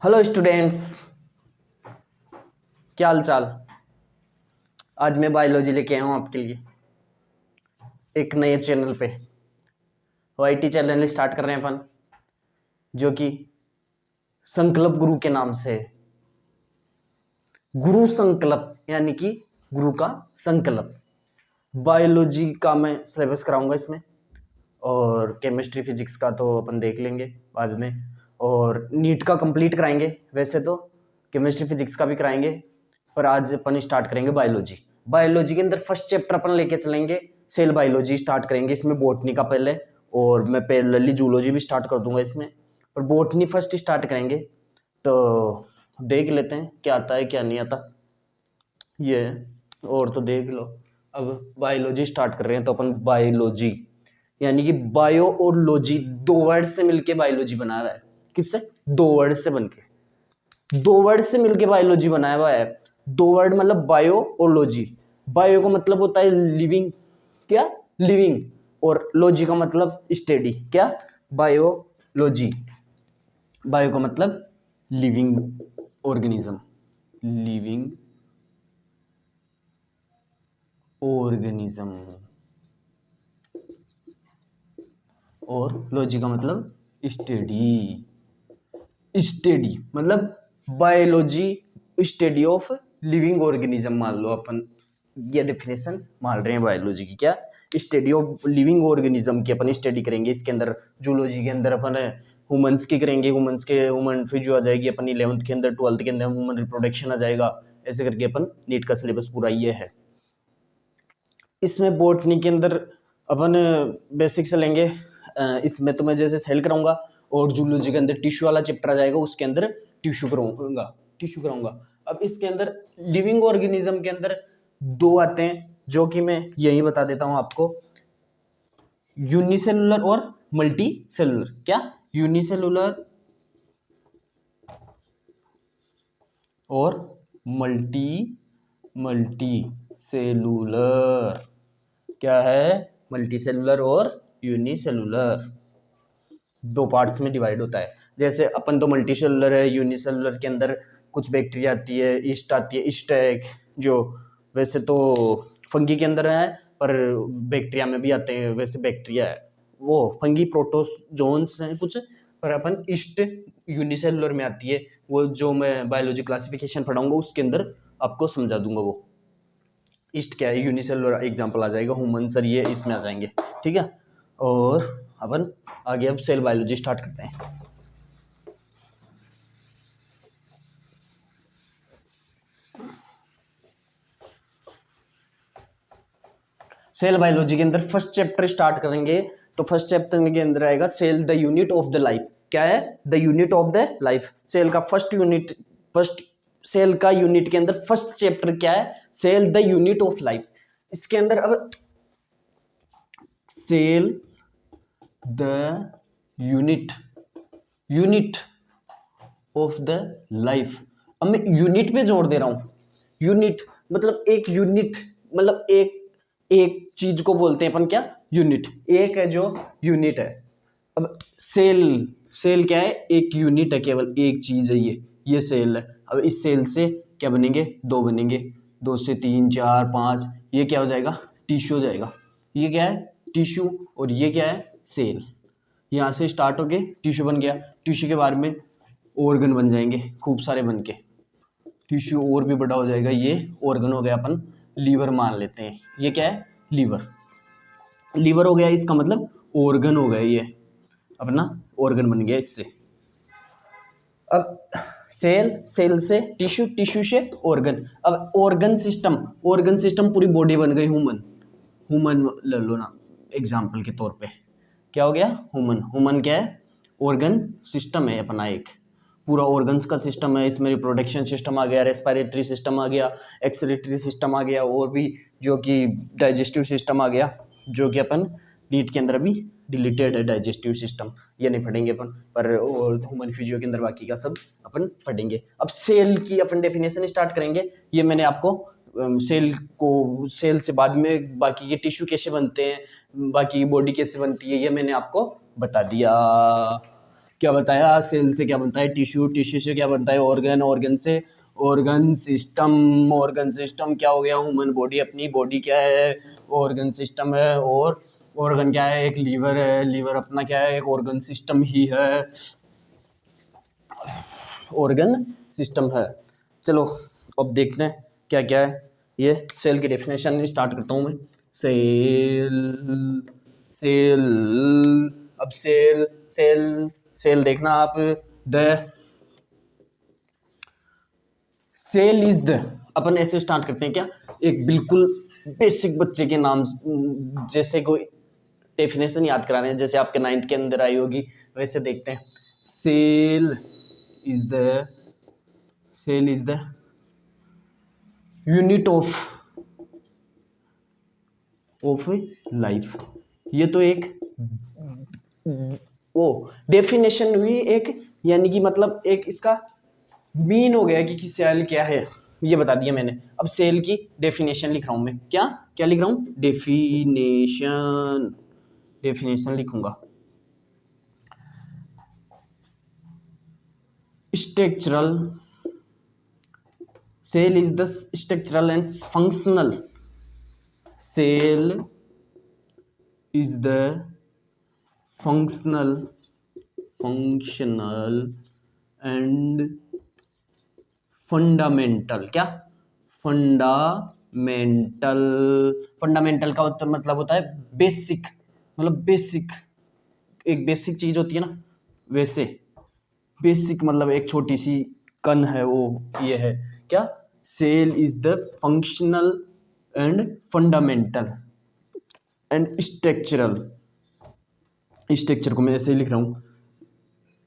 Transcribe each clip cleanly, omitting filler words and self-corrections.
Hello students, क्या हाल चाल। आज मैं बायोलॉजी लेके आया हूँ आपके लिए एक नए चैनल पे। वाईटी चैनल स्टार्ट कर रहे हैं अपन, जो कि संकल्प गुरु के नाम से है। गुरु संकल्प यानी कि गुरु का संकल्प। बायोलॉजी का मैं सिलेबस कराऊंगा इसमें, और केमिस्ट्री फिजिक्स का तो अपन देख लेंगे बाद में, और नीट का कंप्लीट कराएंगे। वैसे तो केमिस्ट्री फिजिक्स का भी कराएंगे, पर आज अपन स्टार्ट करेंगे बायोलॉजी। बायोलॉजी के अंदर फर्स्ट चैप्टर अपन लेके चलेंगे, सेल बायोलॉजी स्टार्ट करेंगे इसमें, बॉटनी का पहले, और मैं पैरेलली जूलॉजी भी स्टार्ट कर दूंगा इसमें, पर बॉटनी फर्स्ट स्टार्ट करेंगे। तो देख लेते हैं क्या आता है क्या नहीं आता ये, और तो देख लो। अब बायोलॉजी स्टार्ट कर रहे हैं तो अपन बायोलॉजी यानी कि बायो और लॉजी दो वर्ड से मिलके बायोलॉजी बनाया हुआ है। किससे? दो वर्ड से बनके, दो वर्ड से मिलके बायोलॉजी बनाया हुआ है। दो वर्ड मतलब बायो और लॉजी। बायो का मतलब होता है लिविंग, क्या? लिविंग। और लॉजी का मतलब स्टडी, क्या? बायोलॉजी। बायो का मतलब लिविंग ऑर्गेनिज्म, लिविंग ऑर्गेनिज्म, और लॉजी का मतलब स्टडी। स्टडी मतलब biology study of living organism मान लो अपन, ये डेफिनेशन मान रहे हैं बायोलॉजी की। क्या? स्टडी ऑफ लिविंग ऑर्गेनिज्म की अपन स्टडी करेंगे इसके अंदर। जूलॉजी के अंदर अपन ह्यूमंस की करेंगे, ह्यूमन फिजियो आ जाएगी अपन 11th के अंदर, 12th के अंदर ह्यूमन रिप्रोडक्शन आ जाएगा। ऐसे करके अपन नीट का सिलेबस पूरा ये है। इसमें बॉटनी के अंदर अपन बेसिक से लेंगे। इसमें तो मैं जैसे सेल कराऊंगा, और जूलॉजी के अंदर टिश्यू वाला चैप्टर आ जाएगा, उसके अंदर टिश्यू कराऊंगा। अब इसके अंदर लिविंग ऑर्गेनिज्म के अंदर दो आते हैं, जो कि मैं यही बता देता हूं आपको, यूनिसेलुलर और मल्टी सेलुलर। क्या? यूनिसेलुलर और मल्टी सेलुलर। क्या है? मल्टी सेलुलर और यूनिसेलुलर, दो पार्ट्स में डिवाइड होता है। जैसे अपन तो मल्टी सेलुलर है, यूनिसेलुलर के अंदर कुछ बैक्टीरिया आती है, ईस्ट आती है। ईस्ट है जो वैसे तो फंगी के अंदर है, पर बैक्टीरिया में भी आते हैं। वैसे बैक्टीरिया है वो फंगी प्रोटोजोन्स हैं कुछ, पर अपन ईस्ट यूनिसेलुलर में आती है। वो जो मैं बायोलॉजी क्लासिफिकेशन पढ़ाऊंगा उसके अंदर आपको समझा दूंगा वो ईस्ट क्या है। यूनिसेलुलर एग्जांपल आ जाएगा, ह्यूमन सर ये इसमें आ जाएंगे, ठीक है। और अपन आगे अब सेल बायोलॉजी स्टार्ट करते हैं। सेल बायोलॉजी के अंदर फर्स्ट चैप्टर स्टार्ट करेंगे, तो फर्स्ट चैप्टर के अंदर आएगा cell the unit of the life. क्या है? The unit of the life. Cell का फर्स्ट यूनिट, फर्स्ट सेल का यूनिट के अंदर फर्स्ट चैप्टर क्या है? Cell the unit of life. इसके अंदर अब cell the unit of the life. अब मैं यूनिट पे जोर दे रहा हूं। यूनिट मतलब एक यूनिट, मतलब एक चीज को बोलते हैं अपन क्या? यूनिट। एक है जो यूनिट है। अब सेल क्या है? एक यूनिट है, केवल एक चीज है ये सेल है। अब इस सेल से क्या बनेंगे? दो बनेंगे, दो से तीन, चार, पांच, ये क्या हो जाएगा? टिश्यू हो जाएगा। ये क्या है? टिश्यू। और ये क्या है? सेल। यहाँ से स्टार्ट हो गए, टिश्यू बन गया। टिश्यू के बारे में ऑर्गन बन जाएंगे खूब सारे बन के। टिश्यू और भी बड़ा हो जाएगा, ये ऑर्गन हो गया। अपन लीवर मान लेते हैं, ये क्या है? लीवर हो गया, इसका मतलब ऑर्गन हो गया। ये अपना ऑर्गन बन गया इससे। अब सेल से टिश्यू, टिश्यू से ऑर्गन। अब ऑर्गन सिस्टम पूरी बॉडी बन गई। ह्यूमन ले लो ना एग्जाम्पल के तौर पे। क्या हो गया? ह्यूमन क्या है? ऑर्गन सिस्टम है अपना, एक पूरा ऑर्गन्स का सिस्टम है। इसमें रिप्रोडक्शन सिस्टम आ गया, रेस्पिरेटरी सिस्टम आ गया, एक्सक्रीटरी सिस्टम आ गया, और भी जो कि डाइजेस्टिव सिस्टम आ गया, जो कि अपन नीट के अंदर अभी डिलीटेड है डाइजेस्टिव सिस्टम, ये नहीं पढ़ेंगे अपन, पर ह्यूमन फिजियो के अंदर बाकी का सब अपन पढ़ेंगे। अब सेल की अपन डेफिनेशन स्टार्ट करेंगे। ये मैंने आपको सेल से बाद में बाकी के टिश्यू कैसे बनते हैं, बाकी की बॉडी कैसे बनती है, ये मैंने आपको बता दिया। क्या बताया, सेल से क्या बनता है टिश्यू, टिश्यू से क्या बनता है ऑर्गन, ऑर्गन से ऑर्गन सिस्टम, ऑर्गन सिस्टम क्या हो गया ह्यूमन बॉडी, अपनी बॉडी क्या है ऑर्गन सिस्टम है, और ऑर्गन क्या है एक लीवर है, लीवर अपना क्या है एक ऑर्गन सिस्टम ही है, ऑर्गन सिस्टम है। चलो अब देखते हैं क्या क्या है ये। सेल की डेफिनेशन स्टार्ट करता हूँ मैं। सेल, सेल, अब सेल सेल सेल देखना आप, द सेल इज द, अपन ऐसे स्टार्ट करते हैं क्या, एक बिल्कुल बेसिक बच्चे के नाम जैसे कोई डेफिनेशन याद करा रहे हैं, जैसे आपके 9th के अंदर आई होगी वैसे देखते हैं। Cell is the, cell is the unit of life. ये तो एक वो डेफिनेशन हुई एक, यानी कि मतलब एक इसका मीन हो गया कि सेल क्या है ये बता दिया मैंने। अब सेल की डेफिनेशन लिख रहा हूं मैं, क्या क्या लिख रहा हूं, डेफिनेशन, डेफिनेशन लिखूंगा। Structural, cell is the structural and functional, cell is the functional and fundamental, क्या फंडामेंटल, फंडामेंटल का मतलब होता है बेसिक, मतलब बेसिक, एक बेसिक चीज होती है ना वैसे, बेसिक मतलब एक छोटी सी कण है वो, ये है क्या, cell is the functional and fundamental and structural, structure को मैं ऐसे ही लिख रहा हूं,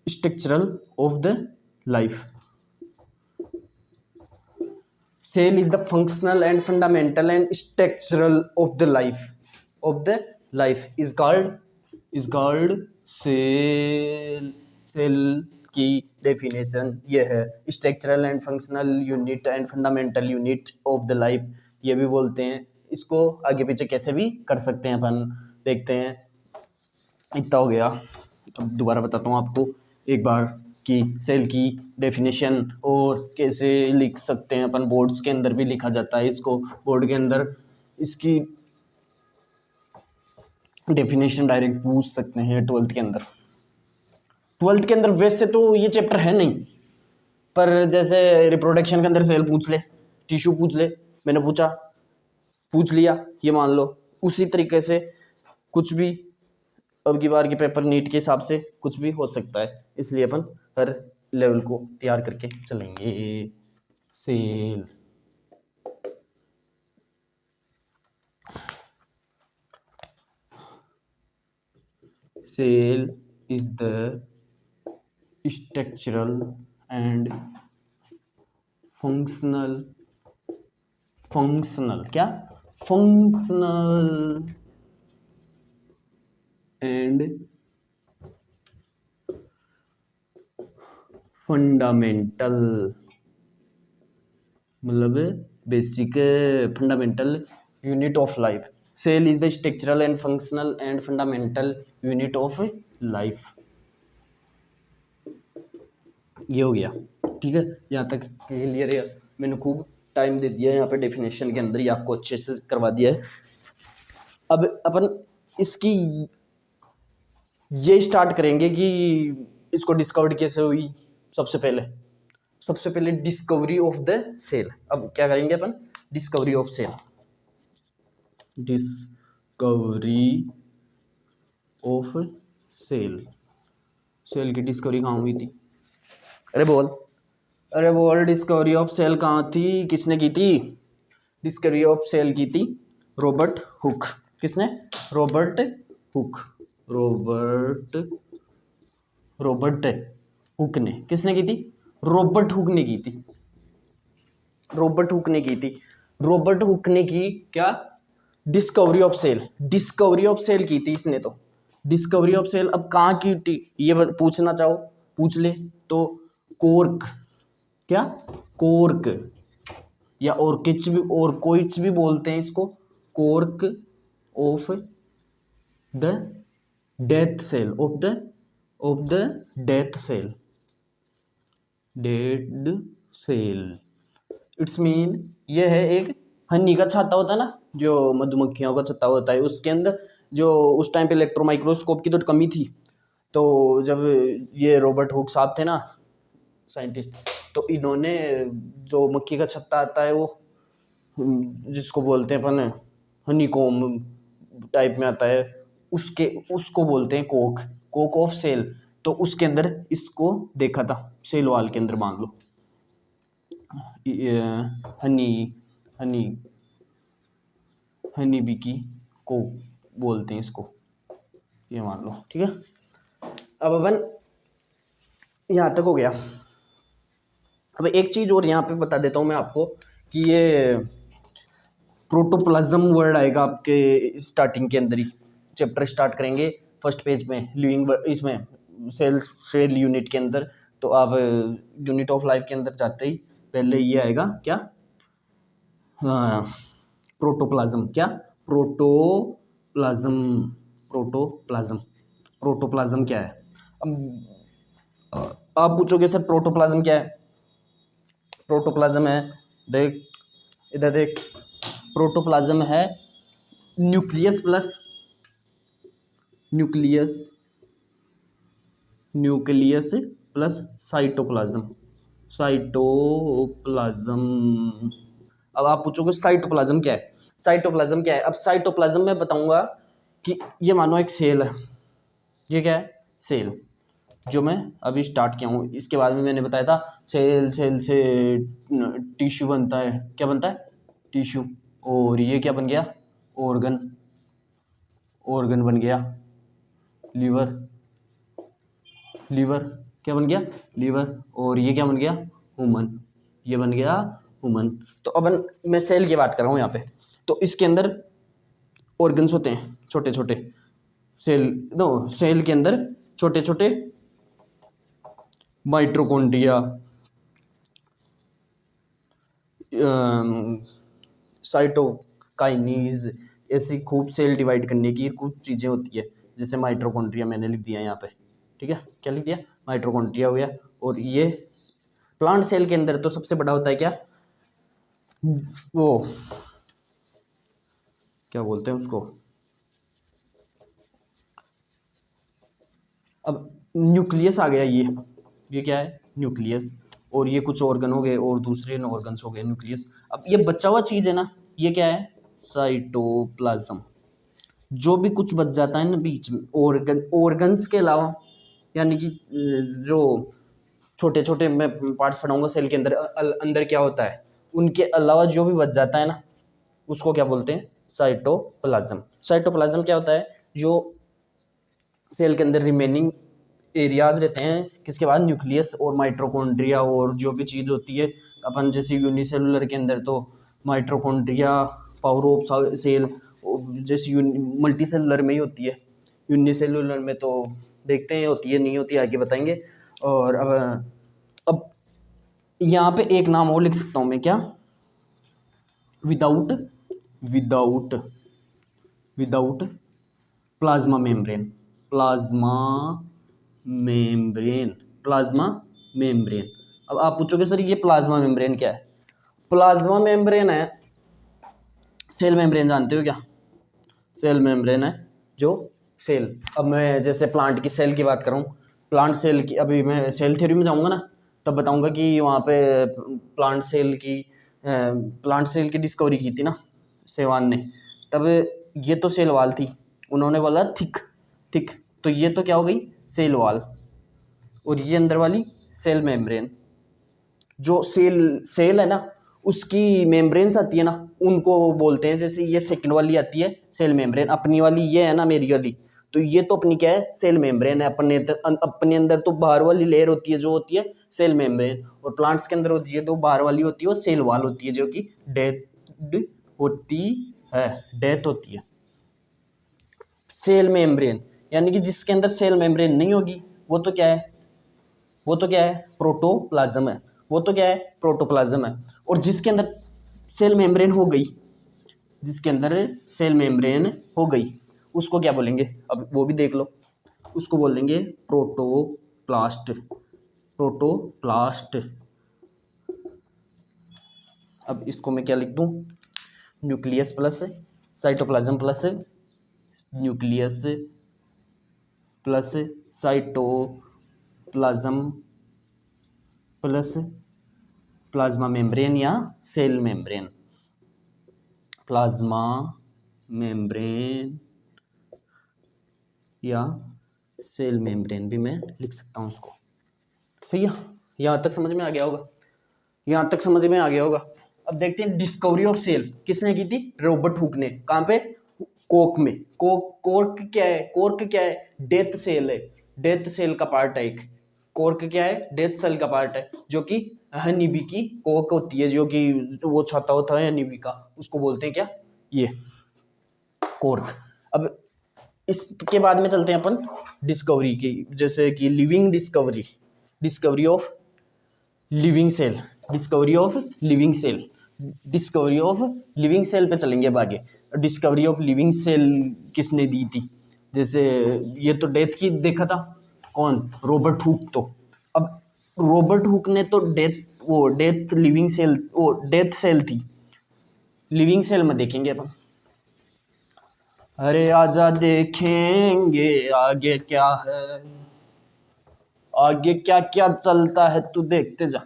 structural of the life. Cell is the functional and fundamental and structural of the life, of the life is called cell. Cell की definition ये है, structural and functional unit and fundamental unit of the life, ये भी बोलते हैं इसको। आगे पीछे कैसे भी कर सकते हैं अपन, देखते हैं। इतना हो गया, अब दोबारा बताता हूँ आपको एक बार कि सेल की डेफिनेशन और कैसे लिख सकते हैं अपन, बोर्ड्स के अंदर भी लिखा जाता है इसको, बोर्ड के अंदर इसकी डेफिनेशन डायरेक्ट पूछ सकते हैं 12th के अंदर। 12th के अंदर वैसे तो ये चैप्टर है नहीं, पर जैसे रिप्रोडक्शन के अंदर सेल पूछ ले, टिश्यू पूछ ले, मैंने पूछ लिया ये मान लो, उसी तरीके से कुछ भी अब की बार के पेपर नीट के हिसाब से कुछ भी हो सकता है, इसलिए अपन हर लेवल को तैयार करके चलेंगे। Cell, cell is the structural and functional, क्या फंक्शनल एंड फंडामेंटल, मतलब basic fundamental unit of life. Cell is the structural and functional and fundamental unit of life, ये हो गया ठीक है, यहाँ तक क्लियर है। मैंने खूब टाइम दे दिया है यहाँ पे, डेफिनेशन के अंदर ही आपको अच्छे से करवा दिया है। अब अपन इसकी ये स्टार्ट करेंगे कि इसको डिस्कवर कैसे हुई। सबसे पहले डिस्कवरी ऑफ द सेल। अब क्या करेंगे अपन, discovery of cell, discovery of cell. Cell की डिस्कवरी कहाँ हुई थी, अरे बोल डिस्कवरी ऑफ सेल कहाँ थी, किसने की थी, डिस्कवरी ऑफ सेल की थी रॉबर्ट हुक। किसने, रॉबर्ट हुक ने, किसने की थी, रॉबर्ट हुक ने की थी, रॉबर्ट हुक ने की क्या, डिस्कवरी ऑफ सेल की थी इसने तो, डिस्कवरी ऑफ सेल। अब कहाँ की थी ये पूछना चाहो पूछ ले तो, कॉर्क, क्या कॉर्क या ऑर्किच भी बोलते हैं इसको, cork of the death cell, of the death cell, dead cell. It's mean ये है एक हनी का छत्ता होता है ना, जो मधुमक्खियों का छत्ता होता है, उसके अंदर जो उस टाइम पे इलेक्ट्रो माइक्रोस्कोप की तो कमी थी, तो जब ये रॉबर्ट हुक साहब थे ना साइंटिस्ट, तो इन्होंने जो मक्खी का छत्ता आता है वो जिसको बोलते हैं अपन हनी कॉम टाइप में आता है, उसको बोलते हैं कोक, कोक ऑफ सेल। तो उसके अंदर इसको देखा था, सेल वाल के अंदर मान लो हनी हनी हनी बी की को बोलते हैं इसको, ये मान लो। ठीक है, अब अपन यहाँ तक हो गया। अब एक चीज़ और यहाँ पे बता देता हूँ मैं आपको कि ये प्रोटोप्लाज्म वर्ड आएगा आपके स्टार्टिंग के अंदर ही, चैप्टर स्टार्ट करेंगे फर्स्ट पेज में लिविंग इसमें सेल यूनिट के अंदर, तो आप यूनिट ऑफ लाइफ के अंदर जाते ही पहले ये आएगा क्या, प्रोटोप्लाज्म। क्या, प्रोटोप्लाज्म, प्रोटोप्लाज्म, प्रोटोप्लाज्म क्या है। अब आप पूछोगे सर प्रोटोप्लाज्म क्या है। प्रोटोप्लाज्म है, देख इधर देख, प्रोटोप्लाज्म है nucleus plus nucleus nucleus plus cytoplasm, cytoplasm. अब आप पूछोगे साइटोप्लाज्म क्या है, साइटोप्लाज्म क्या है। अब साइटोप्लाज्म में बताऊंगा कि ये मानो एक सेल है, ये क्या है, सेल, जो मैं अभी स्टार्ट किया हूँ। इसके बाद में मैंने बताया था सेल, सेल से टिश्यू बनता है, क्या बनता है, टिश्यू, और ये क्या बन गया, ऑर्गन, ऑर्गन बन गया, लीवर, लीवर क्या बन गया, लीवर, और ये क्या बन गया, ह्यूमन, ये बन गया ह्यूमन। तो अब मैं सेल की बात कर रहा हूँ यहाँ पे, तो इसके अंदर ऑर्गन्स होते हैं छोटे छोटे, सेल नो सेल के अंदर छोटे छोटे माइटोकॉन्ड्रिया, साइटोकाइनीज, ऐसी खूब सेल डिवाइड करने की कुछ चीज़ें होती है, जैसे माइटोकॉन्ड्रिया मैंने लिख दिया यहाँ पे। ठीक है, क्या लिख दिया, माइटोकॉन्ड्रिया हो गया। और ये प्लांट सेल के अंदर तो सबसे बड़ा होता है क्या, वो क्या बोलते हैं उसको, अब न्यूक्लियस आ गया, ये क्या है, न्यूक्लियस, और ये कुछ ऑर्गन हो गए और दूसरे ऑर्गन्स हो गए, न्यूक्लियस। अब ये बचा हुआ चीज़ है ना, ये क्या है, साइटोप्लाज्म। जो भी कुछ बच जाता है ना बीच में ऑर्गन्स के अलावा, यानी कि जो छोटे छोटे मैं पार्ट्स पढ़ाऊंगा सेल के अंदर अंदर क्या होता है, उनके अलावा जो भी बच जाता है ना, उसको क्या बोलते हैं, साइटोप्लाज्म। साइटोप्लाज्म क्या होता है, जो सेल के अंदर रिमेनिंग एरियाज रहते हैं, किसके बाद, न्यूक्लियस और माइटोकॉन्ड्रिया, और जो भी चीज़ होती है अपन जैसे यूनिसेलुलर के अंदर तो माइटोकॉन्ड्रिया, पावर ऑफ सेल, जैसे मल्टी सेलुलर में ही होती है, यूनिसेलुलर में तो देखते हैं होती है नहीं होती, आगे बताएंगे। और अब यहाँ पे एक नाम और लिख सकता हूँ मैं, क्या, without without without plasma membrane, plasma membrane, plasma membrane. अब आप पूछोगे सर ये प्लाज्मा मेम्ब्रेन क्या है। प्लाज्मा मेम्ब्रेन है, सेल मेम्ब्रेन जानते हो क्या, सेल मेम्ब्रेन है जो सेल। अब मैं जैसे प्लांट की सेल की बात करूं, प्लांट सेल की, अभी मैं सेल थ्योरी में जाऊंगा ना, तब बताऊंगा कि वहाँ पे प्लांट सेल की डिस्कवरी की थी ना सेवान ने, तब ये तो सेल वाल थी, उन्होंने बोला थिक थिक, तो ये तो क्या हो गई, सेल वाल, और ये अंदर वाली सेल मेम्ब्रेन। जो सेल है ना, उसकी मेम्ब्रेन्स आती है ना, उनको बोलते हैं, जैसे ये सेकंड वाली आती है सेल मेम्ब्रेन, अपनी वाली ये है ना मेरी वाली, तो ये तो अपनी क्या है, सेल मेम्ब्रेन है। अपने अंदर तो बाहर वाली लेयर होती है जो होती है सेल मेम्ब्रेन, और प्लांट्स के अंदर होती है तो बाहर वाली होती है वो सेल वाल होती है, जो कि डेथ होती है, डेथ होती है। सेल मेम्ब्रेन यानी कि जिसके अंदर सेल मेम्ब्रेन नहीं होगी वो तो क्या है, वो तो क्या है, प्रोटोप्लाज्म है, वो तो क्या है, प्रोटोप्लाज्म है। और जिसके अंदर सेल मेम्ब्रेन हो गई, जिसके अंदर सेल मेम्ब्रेन हो गई, उसको क्या बोलेंगे, अब वो भी देख लो। उसको बोलेंगे प्रोटोप्लास्ट। प्रोटोप्लास्ट। अब इसको मैं क्या लिख दूं, nucleus plus cytoplasm plus nucleus plus cytoplasm plus plasma membrane या सेल मेम्ब्रेन। प्लाज्मा मेम्ब्रेन या सेल मेम्ब्रेन भी मैं लिख सकता हूँ उसको। सही है, यहाँ तक समझ में आ गया होगा, यहाँ तक समझ में आ गया होगा। अब देखते हैं डिस्कवरी ऑफ सेल किसने की थी, रॉबर्ट हुक ने। कहाँ पे, कोक में। कोर्क क्या है, कोर्क क्या है, डेथ सेल है, डेथ सेल का पार्ट है एक। कोर्क क्या है, डेथ सेल का पार्ट है, जो कि हनी बी की कोक होती है, जो कि वो छाता होता है हनी बी का, उसको बोलते हैं क्या, ये कोर्क। अब इसके बाद में चलते हैं अपन डिस्कवरी की, जैसे कि living discovery, discovery of living cell, discovery of living cell, discovery of living cell पे चलेंगे अब आगे। डिस्कवरी ऑफ लिविंग सेल किसने दी थी, जैसे ये तो डेथ की देखा था, कौन, रॉबर्ट हुक। तो अब रॉबर्ट हुक ने तो डेथ लिविंग सेल, वो डेथ सेल थी, लिविंग सेल में देखेंगे अपन। अरे आजा देखेंगे आगे क्या है, आगे क्या क्या चलता है तू देखते जा।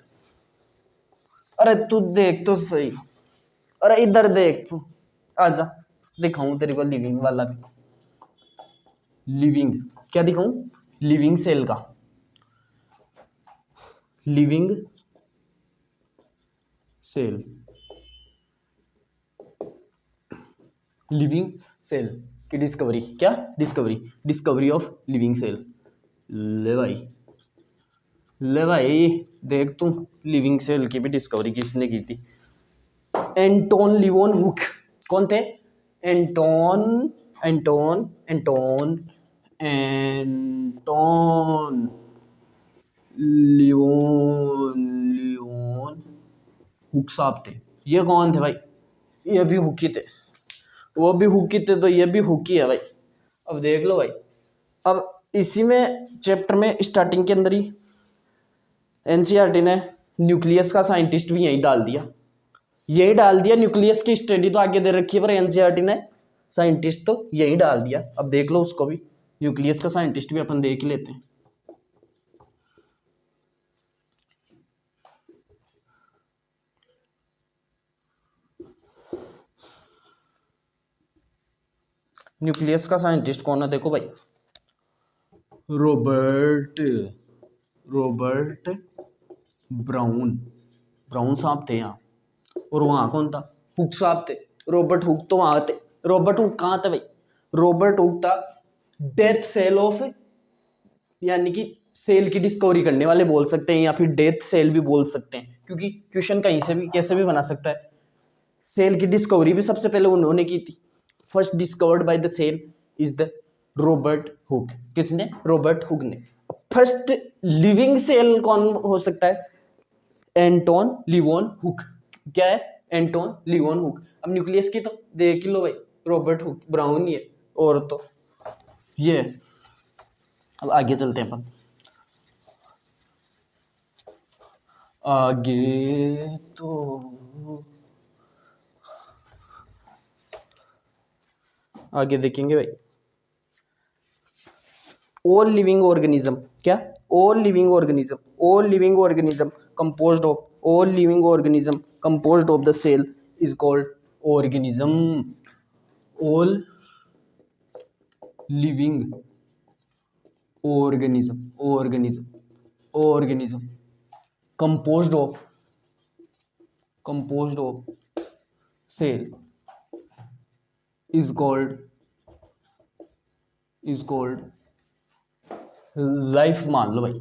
अरे तू देख तो सही, अरे इधर देख तू, आजा दिखाऊं तेरे को लिविंग वाला भी। लिविंग क्या दिखाऊं, लिविंग सेल का, लिविंग सेल, लिविंग सेल की डिस्कवरी, क्या discovery, discovery of living cell. ले भाई, ले भाई देख तू, लिविंग सेल की भी डिस्कवरी किसने की थी, एंटोन लियोन हुक। कौन थे, Anton Anton Anton Anton Leeuwen Leeuwenhoek साहब थे। ये कौन थे भाई, ये भी हुकी थे, वो भी हुकी थे, तो ये भी हुकी है भाई। अब देख लो भाई, अब इसी में चैप्टर में स्टार्टिंग के अंदर ही एनसीईआरटी ने न्यूक्लियस का साइंटिस्ट भी यही डाल दिया, यही डाल दिया। न्यूक्लियस की स्टडी तो आगे दे रखी है, पर एनसीईआरटी ने साइंटिस्ट तो यही डाल दिया। अब देख लो उसको भी, न्यूक्लियस का साइंटिस्ट भी अपन देख लेते हैं। न्यूक्लियस का साइंटिस्ट कौन है, देखो भाई, रॉबर्ट रॉबर्ट ब्राउन, ब्राउन साहब थे यहाँ। और वहाँ कौन था, हुक साहब थे। रॉबर्ट हुक तो वहाँ थे, रॉबर्ट हुक कहाँ थे भाई, रॉबर्ट हुक था डेथ सेल ऑफ, यानी कि सेल की डिस्कवरी करने वाले बोल सकते हैं, या फिर डेथ सेल भी बोल सकते हैं, क्योंकि क्वेश्चन कहीं से भी कैसे भी बना सकता है। सेल की डिस्कवरी भी सबसे पहले उन्होंने की थी। First discovered by the cell is the Robert Hooke. किसने, रॉबर्ट हुक ने। फर्स्ट लिविंग सेल कौन हो सकता है, एंटोन लियोन हुक। क्या है, एंटोन लियोन हुक। अब न्यूक्लियस की तो देख लो भाई, रॉबर्ट हुक, ब्राउन ही है, और तो ये। अब आगे चलते हैं अपन, आगे तो आगे देखेंगे भाई, all living organism, क्या, all living organism, all living organism composed of, all living organism composed of the cell is called organism। all living organism composed of cell is called life. मान लो भाई,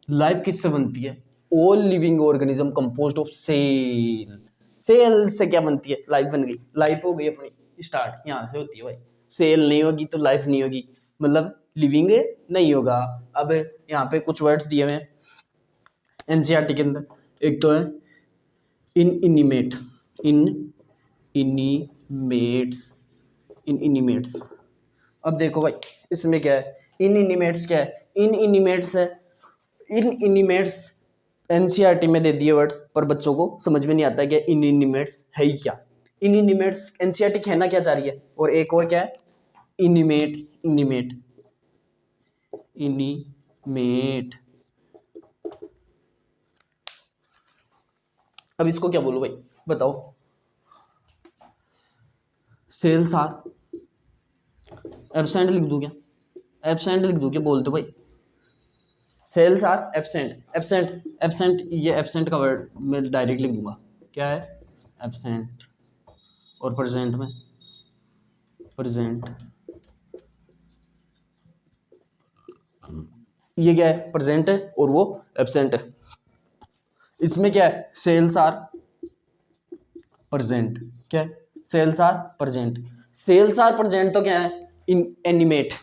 लाइफ किससे बनती है, all living organism composed of cell. Cell से क्या बनती है, लाइफ बन गई, लाइफ हो गई अपनी स्टार्ट, यहाँ से होती है भाई। सेल नहीं होगी तो लाइफ नहीं होगी, मतलब लिविंग नहीं होगा। अब यहाँ पे कुछ वर्ड्स दिए हुए हैं एनसीईआरटी के अंदर, एक तो है इनिमेट्स। अब देखो भाई, इसमें क्या है, इनइनिमेट्स क्या है? इनइनिमेट्स है, इनइनिमेट्स एनसीईआरटी में दे दिए वर्ड्स, पर बच्चों को समझ में नहीं आता कि इनइनिमेट्स है ही क्या। इनइनिमेट्स एनसीईआरटी कहना क्या चाह रही है? और एक और क्या है? इनिमेट, इनिमेट, इनिमेट। अब इसको क्या बोलो भाई, बताओ। सेल्स आर एब्सेंट लिख दूं क्या? एब्सेंट लिख दूं क्या? बोल दो भाई। Cells are absent, absent, absent, ये एब्सेंट का वर्ड मैं डायरेक्ट लिख दूंगा। क्या है? एब्सेंट। और प्रेजेंट में, प्रेजेंट, ये क्या है? प्रेजेंट है और वो एब्सेंट है। इसमें क्या है? Cells are present. क्या है? Cells are present. Cells are present तो क्या है? इन एनिमेट।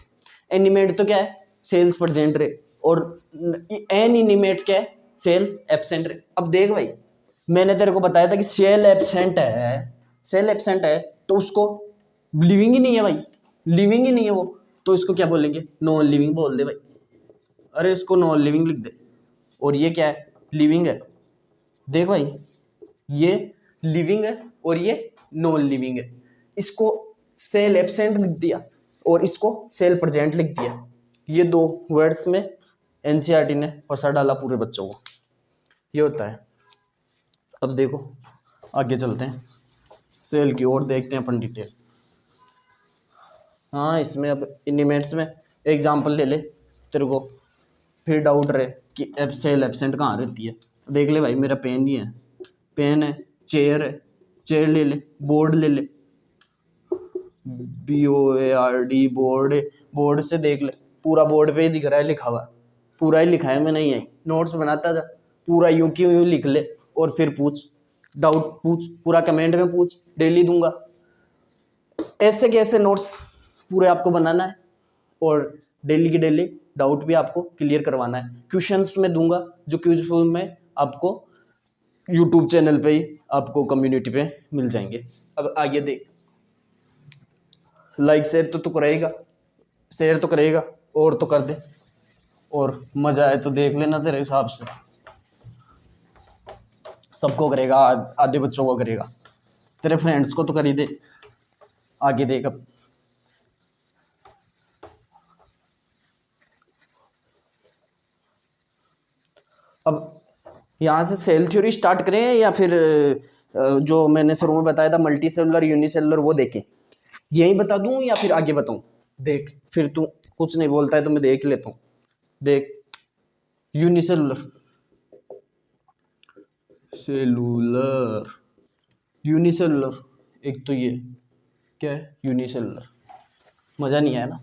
एनिमेट तो क्या है? सेल्स प्रेजेंट रे। और एन इनिमेट क्या है? सेल एब्सेंट रे। अब देख भाई, मैंने तेरे को बताया था कि सेल एब्सेंट है, सेल एब्सेंट है तो उसको लिविंग ही नहीं है भाई, लिविंग ही नहीं है वो, तो इसको क्या बोलेंगे? नॉन लिविंग बोल दे भाई। अरे इसको नॉन लिविंग लिख दे। और ये क्या है? लिविंग है। देख भाई, ये लिविंग है और ये नॉन लिविंग है। इसको सेल एब्सेंट लिख दिया और इसको सेल प्रेजेंट लिख दिया। ये दो वर्ड्स में एनसीईआरटी ने फंसा डाला पूरे बच्चों को। ये होता है। अब देखो आगे चलते हैं, सेल की ओर देखते हैं अपन डिटेल। हाँ, इसमें अब इनिमेट्स में एग्जाम्पल ले ले, तेरे को फिर डाउट रहे कि सेल एब्सेंट कहाँ रहती है। देख ले भाई, मेरा पेन ही है, पेन है, चेयर है, चेयर ले ले, बोर्ड ले ले, BOARD बोर्ड, बोर्ड से देख ले, पूरा बोर्ड पे ही दिख रहा है लिखा हुआ, पूरा ही लिखा है, मैं नहीं आई नोट्स बनाता जा, पूरा यूं की यूं लिख ले और फिर पूछ, डाउट पूछ, पूरा कमेंट में पूछ, डेली दूंगा। ऐसे कैसे नोट्स पूरे आपको बनाना है और डेली की डेली डाउट भी आपको क्लियर करवाना है। क्वेश्चंस में दूंगा जो क्विज फॉर्म में आपको यूट्यूब चैनल पे ही आपको कम्युनिटी पे मिल जाएंगे। अब आगे देख, लाइक शेयर तो तू करेगा, शेयर तो करेगा और तो कर दे, और मजा आए तो देख लेना तेरे हिसाब से, सबको करेगा, आधे बच्चों को करेगा, तेरे फ्रेंड्स को तो कर ही दे। आगे देख अब यहाँ से सेल थ्योरी स्टार्ट करें या फिर जो मैंने शुरू में बताया था मल्टी सेलुलर यूनिसेलुलर वो देखें? यही बता दूं या फिर आगे बताऊं? देख, फिर तू कुछ नहीं बोलता है तो मैं देख लेता हूं। देख, यूनिसेलुलर, सेलुलर, यूनिसेलुलर, एक तो ये क्या है? यूनिसेलुलर। मजा नहीं आया ना?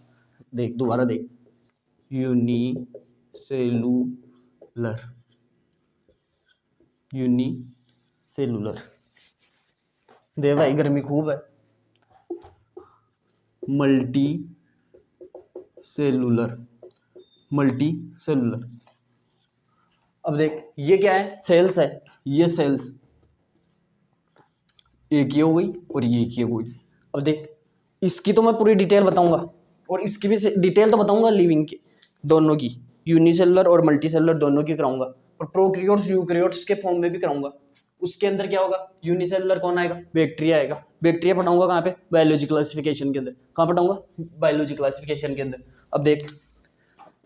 देख दोबारा देख, यूनिसेलुलर, यूनिसेलुलर। दे भाई, गर्मी खूब है। Multi cellular, multi cellular. अब देख, ये क्या है? सेल्स है, ये सेल्स एक ही हो गई और ये एक ही हो गई। अब देख, इसकी तो मैं पूरी डिटेल बताऊंगा और इसकी भी डिटेल तो बताऊंगा लिविंग की, दोनों की, यूनिसेलुलर और मल्टी सेलुलर दोनों की कराऊंगा, और प्रोकैरियोट्स यूकैरियोट्स के फॉर्म में भी कराऊंगा। उसके अंदर क्या होगा? यूनिसेलुलर कौन आएगा? बैक्टीरिया आएगा। बैक्टीरिया पढ़ाऊंगा कहाँ पे? बायोलॉजी क्लासिफिकेशन के अंदर। कहाँ पढ़ाऊंगा? बायोलॉजी क्लासिफिकेशन के अंदर। अब देख,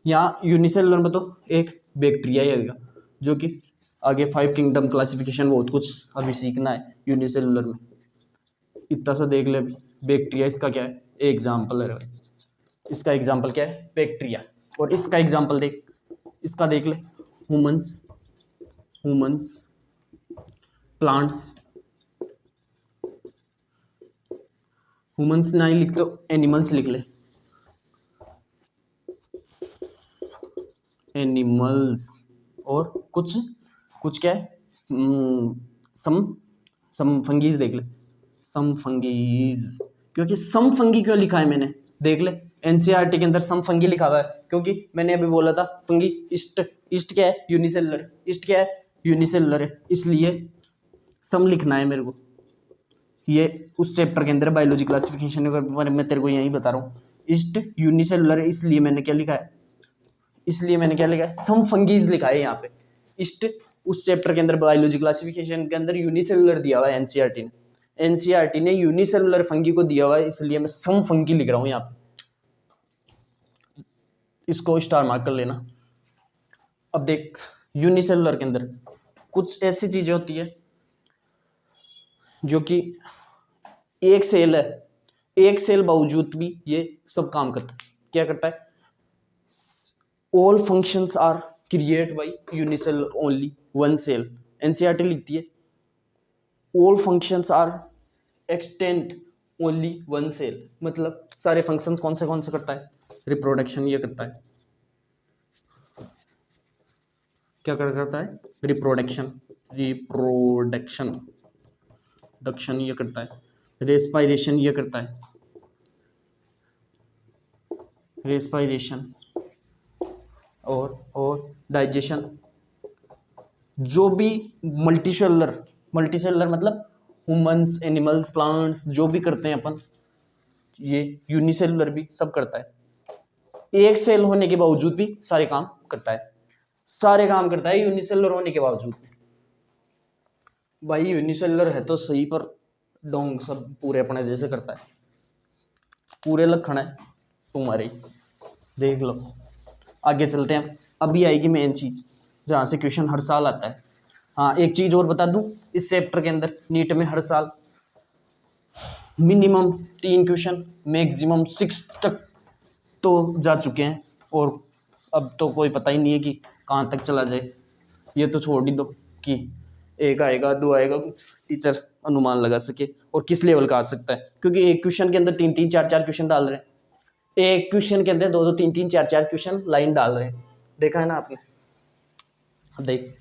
यहाँ यूनिसेलुलर में तो एक बैक्टीरिया ही आएगा, जो कि आगे 5 किंगडम क्लासिफिकेशन बहुत कुछ अभी सीखना है यूनिसेलुलर में। इतना सा देख ले अभी, बैक्टीरिया इसका क्या है? एग्जाम्पल है, इसका एग्जाम्पल क्या है? बैक्टीरिया। और इसका एग्जाम्पल देख, इसका देख ले, ह्यूमंस, ह्यूमंस, प्लांट्स, ह्यूमंस नहीं लिख लो, एनिमल्स लिख ले, एनिमल्स। और कुछ कुछ क्या है? सम फंगीज देख ले, सम फंगीज। क्योंकि सम फंगी क्यों लिखा है मैंने? देख ले, एनसीईआरटी के अंदर सम फंगी लिखा हुआ है, क्योंकि मैंने अभी बोला था फंगी ईस्ट, ईस्ट क्या है? यूनिसेलुलर, ईस्ट क्या है? यूनिसेलुलर है, इसलिए सम लिखना है मेरे को। ये उस चैप्टर के अंदर बायोलॉजी क्लासिफिकेशन के बारे में तेरे को यही बता रहा हूँ इस्ट यूनिसेलुलर, इसलिए मैंने क्या लिखा है, सम फंगीज लिखा है यहाँ पे। इस्ट उस चैप्टर के अंदर बायोलॉजी क्लासिफिकेशन के अंदर यूनिसेलुलर दिया हुआ है एनसीईआरटी ने यूनिसेलुलर फंगी को दिया हुआ है, इसलिए मैं सम फंगी लिख रहा हूँ यहाँ पे, इसको स्टार मार्क कर लेना। अब देख यूनिसेलुलर के अंदर कुछ ऐसी चीजें होती है जो कि एक सेल है, एक सेल बावजूद भी ये सब काम करता है। क्या करता है? All functions are create by unicellular only one cell. NCERT लिखती है all functions are extend only one cell, मतलब सारे फंक्शंस कौन से करता है? रिप्रोडक्शन ये करता है। क्या करता है? रिप्रोडक्शन ये करता है। रेस्पायरेशन ये करता है, रेस्पायरेशन और डाइजेशन। जो भी मल्टीसेलुलर मतलब ह्यूमंस, एनिमल्स, प्लांट्स जो भी करते हैं अपन, ये यूनिसेलुलर भी सब करता है। एक सेल होने के बावजूद भी सारे काम करता है यूनिसेलुलर होने के बावजूद। भाई यूनिसेलुलर है तो सही, पर डोंग सब पूरे अपने जैसे करता है, पूरे लक्षण है तुम्हारे, देख लो। आगे चलते हैं, अभी आएगी मेन चीज जहाँ से क्वेश्चन हर साल आता है। हाँ, एक चीज और बता दूं, इस चैप्टर के अंदर नीट में हर साल मिनिमम 3 क्वेश्चन, मैक्सिमम 6 तक तो जा चुके हैं, और अब तो कोई पता ही नहीं है कि कहाँ तक चला जाए। ये तो छोड़ ही दो कि 1 आएगा 2 आएगा, टीचर अनुमान लगा सके और किस लेवल का आ सकता है, क्योंकि एक क्वेश्चन के अंदर 3-3 4-4 क्वेश्चन डाल रहे हैं, एक क्वेश्चन के अंदर 2-2 3-3 4-4 क्वेश्चन लाइन डाल रहे हैं। देखा है ना आपने? अब देख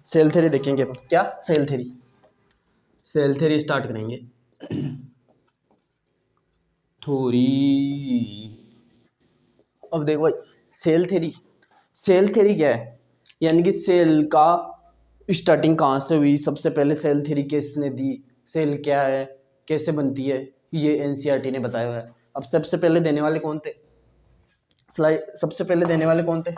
सेल थ्योरी देखेंगे। क्या सेल थ्योरी स्टार्ट करेंगे। थ्योरी, अब देखो भाई, सेल थ्योरी क्या है? यानी कि सेल का स्टार्टिंग कहाँ से हुई, सबसे पहले सेल थ्योरी किसने दी, सेल क्या है, कैसे बनती है, ये एनसीईआरटी ने बताया हुआ है। अब सबसे पहले देने वाले कौन थे? सबसे पहले देने वाले कौन थे?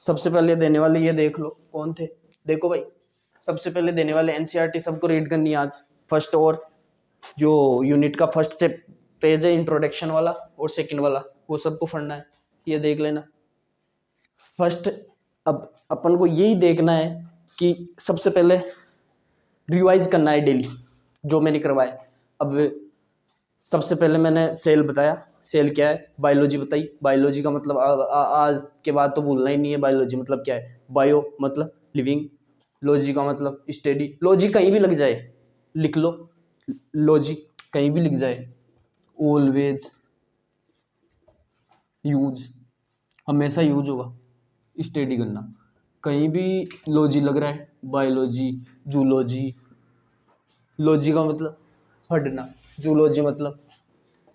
सबसे पहले देने वाले ये देख लो कौन थे। देखो भाई, सबसे पहले देने वाले एनसीईआरटी सबको रीड करनी है आज। फर्स्ट, और जो यूनिट का फर्स्ट से पेज है इंट्रोडक्शन वाला और सेकंड वाला, वो सबको पढ़ना है, ये देख लेना। फर्स्ट, अब अपन को यही देखना है कि सबसे पहले रिवाइज करना है डेली जो मैंने करवाया। अब सबसे पहले मैंने सेल बताया, सेल क्या है, बायोलॉजी बताई। बायोलॉजी का मतलब आज के बाद तो भूलना ही नहीं है, बायोलॉजी मतलब क्या है, बायो मतलब लिविंग, लॉजी का मतलब स्टडी। लॉजी कहीं भी लग जाए लिख लो, लॉजी कहीं भी लिख जाए, ऑलवेज यूज, हमेशा यूज होगा, स्टडी करना। कहीं भी लॉजी लग रहा है, बायोलॉजी, जूलॉजी, लॉजी का मतलब पढ़ना, जूलॉजी मतलब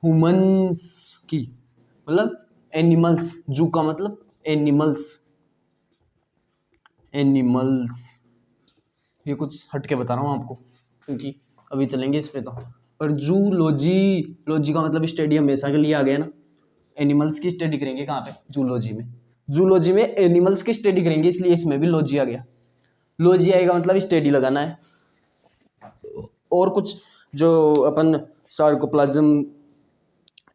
ह्यूमंस की, मतलब एनिमल्स, जू का मतलब एनिमल्स। ये कुछ हट के बता रहा हूँ आपको क्योंकि अभी चलेंगे इस पे तो। और जूलॉजी का मतलब स्टडी हमेशा के लिए आ गया ना। एनिमल्स की स्टडी करेंगे कहाँ पे? जूलॉजी में एनिमल्स की स्टडी करेंगे, इसलिए इसमें भी लॉजी आ गया। लॉजी आएगा मतलब स्टडी लगाना है। और कुछ जो अपन सार्कोप्लाज्म,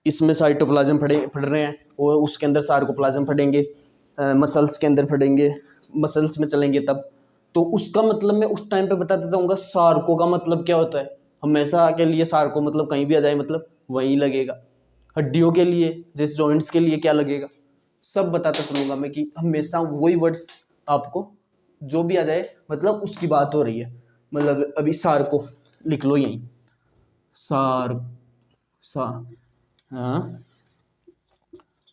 इसमें साइटोप्लाज्म पढ़ रहे हैं, और उसके अंदर सार्कोप्लाज्म पढ़ेंगे, मसल्स के अंदर पढ़ेंगे, मसल्स में चलेंगे तब। तो उसका मतलब मैं उस टाइम पे बताता जाऊंगा सार्को का मतलब क्या होता है। हमेशा के लिए सार्को मतलब कहीं भी आ जाए मतलब वही लगेगा। हड्डियों के लिए, जैसे जॉइंट्स के लिए क्या लगेगा, सब बताता चलूंगा मैं कि हमेशा वही वर्ड्स आपको जो भी आ जाए मतलब उसकी बात हो रही है। मतलब अभी सार्को लिख लो, यही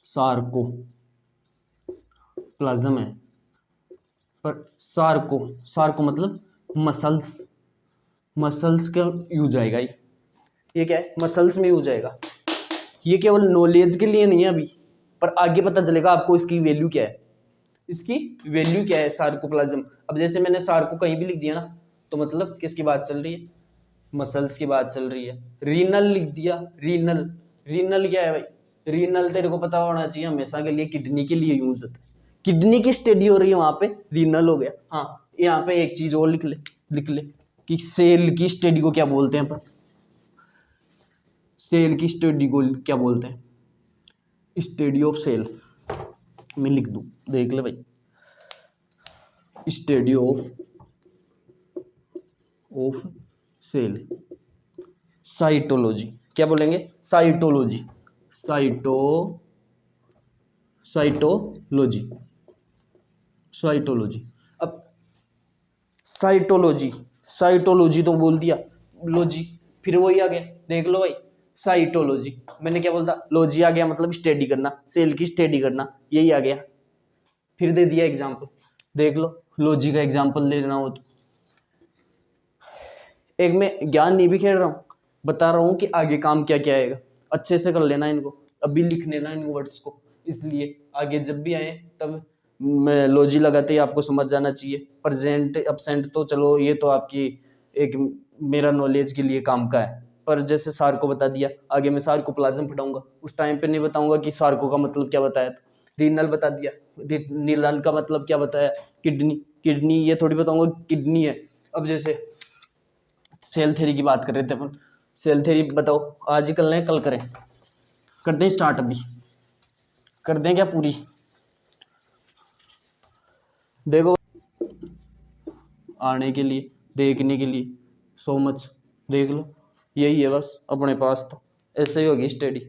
सार्को प्लाज्म है, पर सार्को मतलब मसल्स का यूज आएगा। ये क्या है? मसल्स में यूज आएगा। ये केवल नॉलेज के लिए नहीं है अभी, पर आगे पता चलेगा आपको इसकी वैल्यू क्या है, सार्कोप्लाज्म। अब जैसे मैंने सार्को कहीं भी लिख दिया ना, तो मतलब किसकी बात चल रही है? मसल्स की बात चल रही है, रीनल लिख दिया, रीनल। रीनल क्या है भाई? रीनल तेरे को पता होना चाहिए, हमेशा के लिए किडनी के लिए यूज होता है। किडनी की स्टडी हो रही है वहां पे, रीनल हो गया। हाँ, यहाँ पे एक चीज और लिख ले कि सेल की स्टडी को क्या बोलते हैं अपन, सेल की स्टडी को क्या बोलते हैं, स्टडी ऑफ सेल। मैं लिख दूं, देख ले भाई, स्टडी ऑफ सेल, साइटोलॉजी। क्या बोलेंगे? Cytology, cytology, cytology. अब साइटोलॉजी तो बोल दिया, लॉजी फिर वही आ गया, देख लो भाई, साइटोलॉजी। मैंने क्या बोलता? लॉजी आ गया, मतलब स्टडी करना, सेल की स्टडी करना, यही आ गया। फिर दे दिया एग्जाम्पल, देख लो, लॉजी का एग्जाम्पल लेना हो तो एक मैं ज्ञान नहीं भी खेल रहा हूँ, बता रहा हूँ कि आगे काम क्या क्या आएगा, अच्छे से कर लेना इनको, अभी लिख लेना इन वर्ड्स को, इसलिए आगे जब भी आए तब मैं लॉजी लगाते ही आपको समझ जाना चाहिए। प्रेजेंट एब्सेंट तो चलो ये तो आपकी एक मेरा नॉलेज के लिए काम का है, पर जैसे सार को बता दिया, आगे मैं सार को प्लाज्म पढ़ाऊंगा, उस टाइम पे नहीं बताऊंगा कि सार्को का मतलब क्या बताया था। रीनल बता दिया, नीलन का मतलब क्या बताया, किडनी, किडनी ये थोड़ी बताऊंगा किडनी है। अब जैसे सेल थ्योरी की बात कर रहे थे अपन, सेल थ्योरी बताओ, आज ही कर लें, कल करें, कर दें स्टार्ट, अभी कर दें क्या पूरी? देखो, आने के लिए, देखने के लिए सो मच, देख लो, यही है बस अपने पास, तो ऐसे ही होगी स्टडी,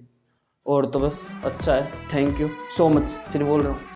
और तो बस अच्छा है। थैंक यू सो मच, फिर बोल रहा हूँ।